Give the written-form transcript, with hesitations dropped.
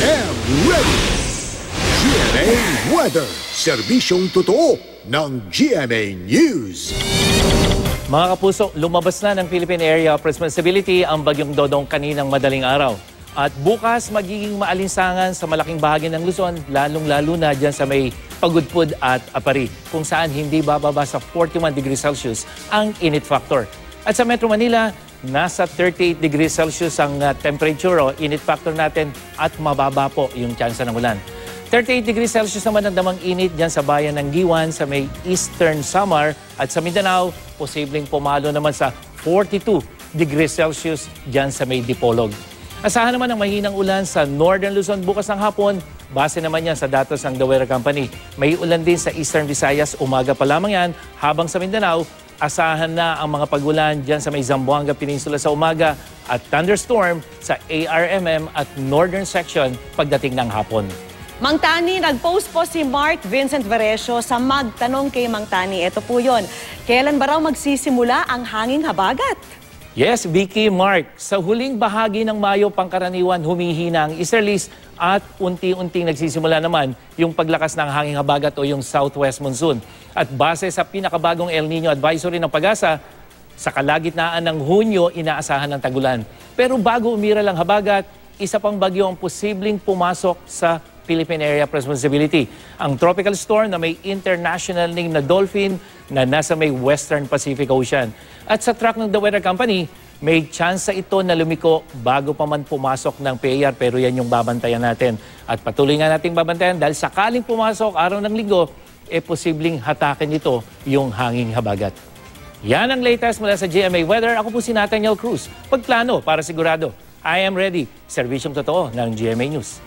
and ready! GMA Weather, serbisyong totoo ng GMA News. Mga kapuso, lumabas na ng Philippine Area of Responsibility ang bagyong Dodong kaninang madaling araw. At bukas magiging maalinsangan sa malaking bahagi ng Luzon, lalong-lalo na dyan sa may Pagudpud at Apari, kung saan hindi bababa sa 41 degrees Celsius ang init factor. At sa Metro Manila, nasa 38 degrees Celsius ang temperature o init factor natin at mababa po yung tsansa ng ulan. 38 degrees Celsius naman ang damang init dyan sa bayan ng Giwan sa may Eastern Samar at sa Mindanao, posibleng pumalo naman sa 42 degrees Celsius dyan sa may Dipolog. Asahan naman ang mahinang ulan sa Northern Luzon bukas ng hapon. Base naman yan sa datos ng The Weather Company. May ulan din sa Eastern Visayas, umaga pa lamang yan, habang sa Mindanao, asahan na ang mga pagulan dyan sa may Zamboanga Peninsula sa umaga at thunderstorm sa ARMM at Northern Section pagdating ng hapon. Mang Tani, nag-post po si Mark Vincent Veresio sa Magtanong kay Mang Tani. Ito po yun. Kailan ba raw magsisimula ang hanging habagat? Yes, Vicky, Mark. Sa huling bahagi ng Mayo, pangkaraniwan humihina ang easterlies at unti-unting nagsisimula naman yung paglakas ng hanging habagat o yung southwest monsoon. At base sa pinakabagong El Nino Advisory ng Pag-asa, sa kalagitnaan ng Hunyo, inaasahan ng tagulan. Pero bago umira lang habagat, isa pang bagyo ang posibleng pumasok sa Philippine Area of Responsibility. Ang tropical storm na may international name na Dolphin na nasa may Western Pacific Ocean. At sa track ng The Weather Company, may tsansa ito na lumiko bago pa man pumasok ng PAR pero yan yung babantayan natin. At patuloy nga nating babantayan dahil sakaling pumasok araw ng linggo, posibleng hatakin ito yung hanging habagat. Yan ang latest mula sa GMA Weather. Ako po si Nathaniel Cruz. Pagplano para sigurado. I am ready. Serbisyong totoo ng GMA News.